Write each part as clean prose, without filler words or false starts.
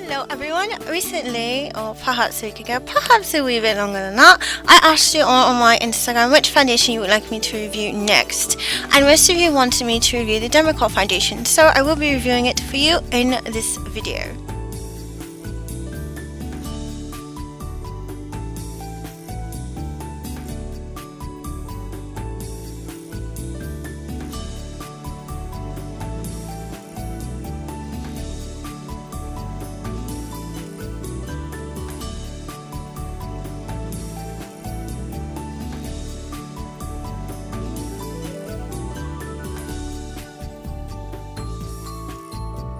Hello everyone. Recently, or perhaps a week ago, perhaps a wee bit longer than that, I asked you all on my Instagram which foundation you would like me to review next. And most of you wanted me to review the Dermacol foundation, so I will be reviewing it for you in this video.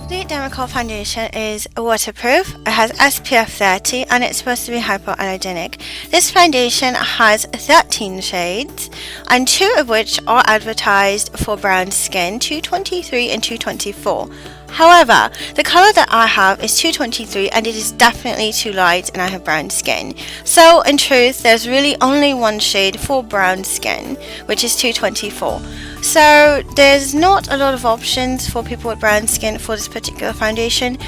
The Dermacol foundation is waterproof, it has SPF 30 and it's supposed to be hypoallergenic. This foundation has 13 shades and 2 of which are advertised for brown skin, 223 and 224. However, the color that I have is 223 and it is definitely too light and I have brown skin. So in truth, there's really only one shade for brown skin, which is 224. So there's not a lot of options for people with brown skin for this particular foundation.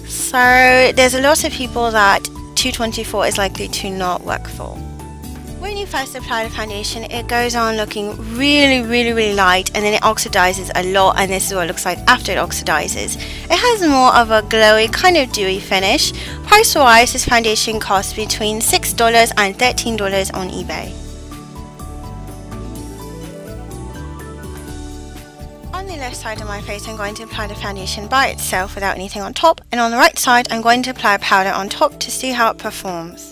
So there's a lot of people that 224 is likely to not work for. When you first apply the foundation, it goes on looking really light and then it oxidizes a lot, and this is what it looks like after it oxidizes. It has more of a glowy, kind of dewy finish. Price wise, this foundation costs between $6 and $13 on eBay. On the left side of my face, I'm going to apply the foundation by itself without anything on top, and on the right side I'm going to apply powder on top to see how it performs.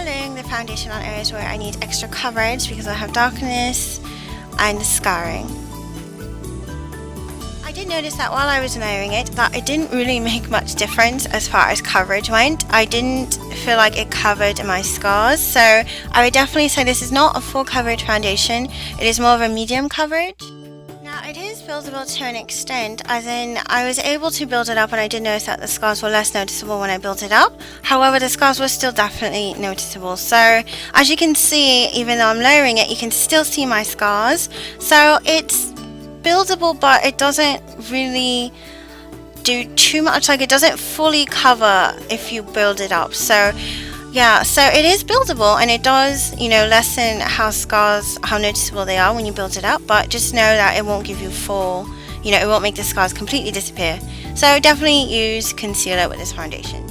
Laying the foundation on areas where I need extra coverage because I have darkness and scarring. I did notice that while I was layering it that it didn't really make much difference as far as coverage went. I didn't feel like it covered my scars, so I would definitely say this is not a full coverage foundation, it is more of a medium coverage. Now it is buildable to an extent, as in I was able to build it up and I did notice that the scars were less noticeable when I built it up. However, the scars were still definitely noticeable. So as you can see, even though I'm layering it, you can still see my scars. So it's buildable, but it doesn't really do too much, like it doesn't fully cover if you build it up. So yeah, so it is buildable and it does, lessen how noticeable they are when you build it up, but just know that it won't give you full, it won't make the scars completely disappear. So definitely use concealer with this foundation.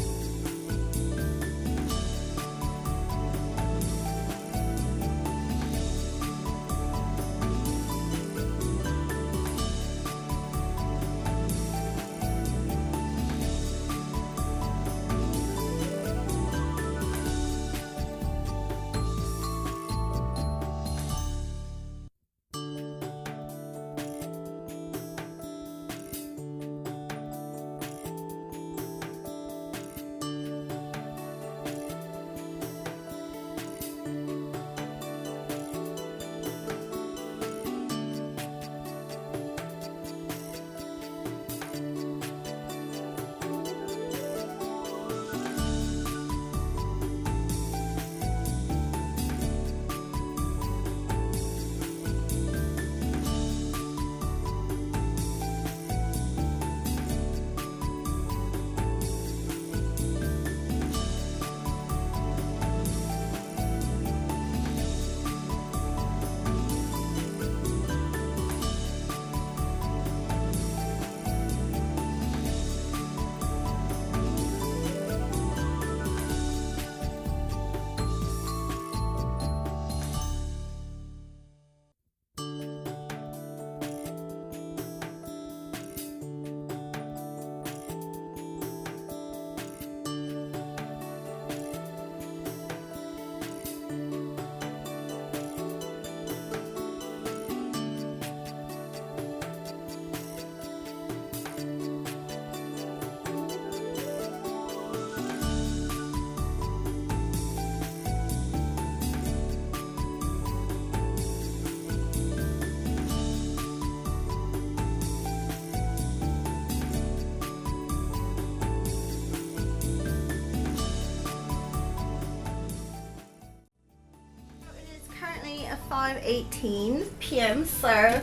5:18 p.m. so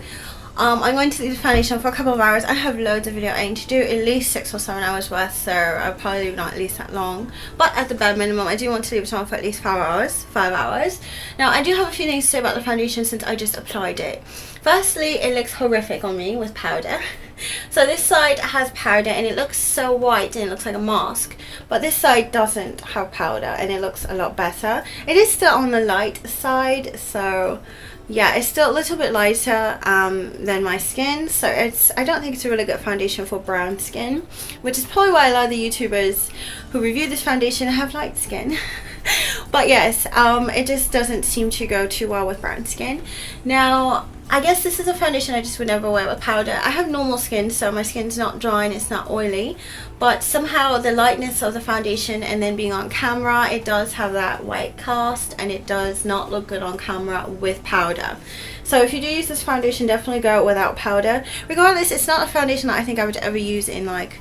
I'm going to leave the foundation for a couple of hours. I have loads of video editing to do, at least 6 or 7 hours worth, so I'll probably leave not at least that long, but at the bare minimum I do want to leave it on for at least 5 hours. Now I do have a few things to say about the foundation since I just applied it. Firstly, it looks horrific on me with powder. So this side has powder and it looks so white and it looks like a mask, but this side doesn't have powder and it looks a lot better. It is still on the light side, so yeah, it's still a little bit lighter than my skin, so I don't think it's a really good foundation for brown skin, which is probably why a lot of the YouTubers who review this foundation have light skin. But yes, it just doesn't seem to go too well with brown skin. Now I guess this is a foundation I just would never wear with powder. I have normal skin, so my skin's not dry and it's not oily, but somehow the lightness of the foundation and then being on camera, it does have that white cast and it does not look good on camera with powder. So if you do use this foundation, definitely go without powder. Regardless, it's not a foundation that I think I would ever use in like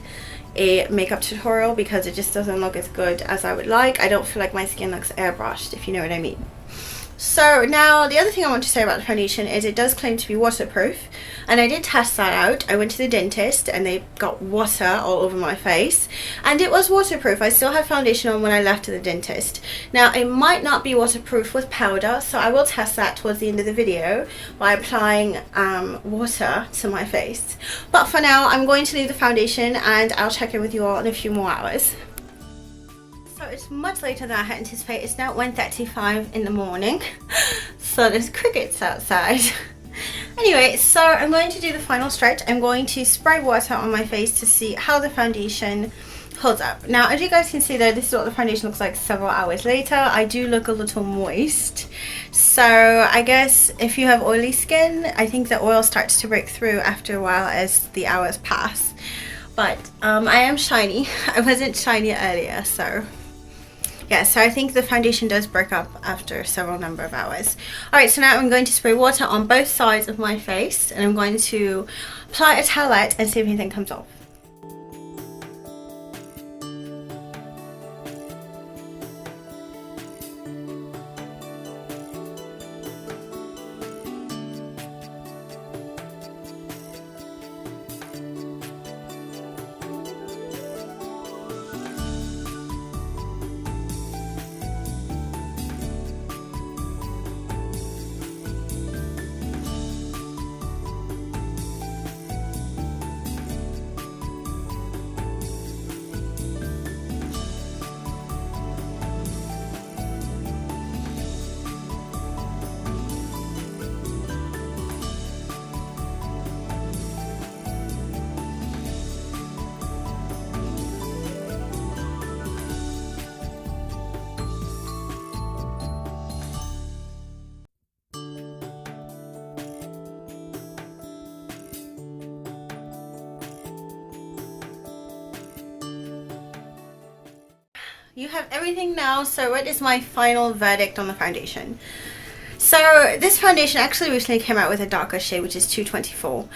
a makeup tutorial because it just doesn't look as good as I would like. I don't feel like my skin looks airbrushed, if you know what I mean. So now the other thing I want to say about the foundation is it does claim to be waterproof, and I did test that out. I went to the dentist and they got water all over my face and it was waterproof. I still had foundation on when I left to the dentist. Now it might not be waterproof with powder, so I will test that towards the end of the video by applying water to my face, but for now I'm going to leave the foundation and I'll check in with you all in a few more hours. So it's much later than I had anticipated. It's now 1:35 in the morning, so there's crickets outside. Anyway, so I'm going to do the final stretch. I'm going to spray water on my face to see how the foundation holds up. Now as you guys can see there, this is what the foundation looks like several hours later. I do look a little moist, so I guess if you have oily skin, I think the oil starts to break through after a while as the hours pass. But I am shiny. I wasn't shiny earlier, so yeah, so I think the foundation does break up after several number of hours. Alright, so now I'm going to spray water on both sides of my face and I'm going to apply a towelette and see if anything comes off. You have everything now, so what is my final verdict on the foundation? So this foundation actually recently came out with a darker shade, which is 224.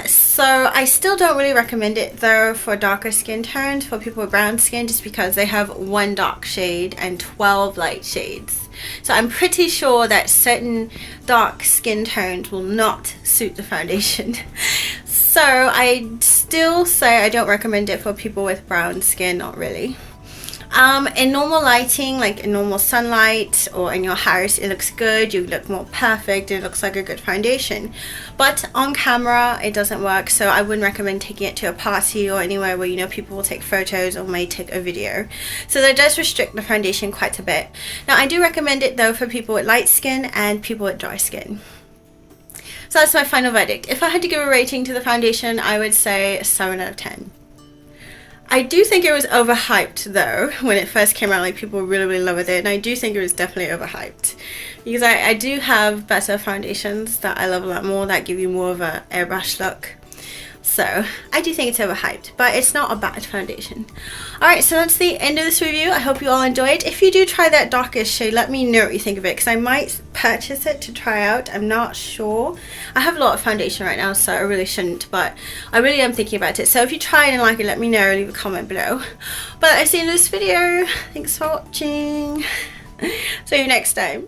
So I still don't really recommend it though for darker skin tones, for people with brown skin, just because they have one dark shade and 12 light shades. So I'm pretty sure that certain dark skin tones will not suit the foundation. So I still say I don't recommend it for people with brown skin, not really. In normal lighting, like in normal sunlight or in your house, it looks good, you look more perfect, it looks like a good foundation. But on camera it doesn't work, so I wouldn't recommend taking it to a party or anywhere where you know people will take photos or may take a video. So that does restrict the foundation quite a bit. Now I do recommend it though for people with light skin and people with dry skin. So that's my final verdict. If I had to give a rating to the foundation, I would say 7 out of 10. I do think it was overhyped though when it first came out. Like, people really loved it, and I do think it was definitely overhyped because I do have better foundations that I love a lot more, that give you more of a airbrush look. So I do think it's overhyped, but it's not a bad foundation. Alright, so that's the end of this review. I hope you all enjoyed. If you do try that darkest shade, let me know what you think of it, because I might purchase it to try out. I'm not sure. I have a lot of foundation right now, so I really shouldn't, but I really am thinking about it. So if you try it and like it, let me know. Leave a comment below. But that's the end of this video. Thanks for watching. See you next time.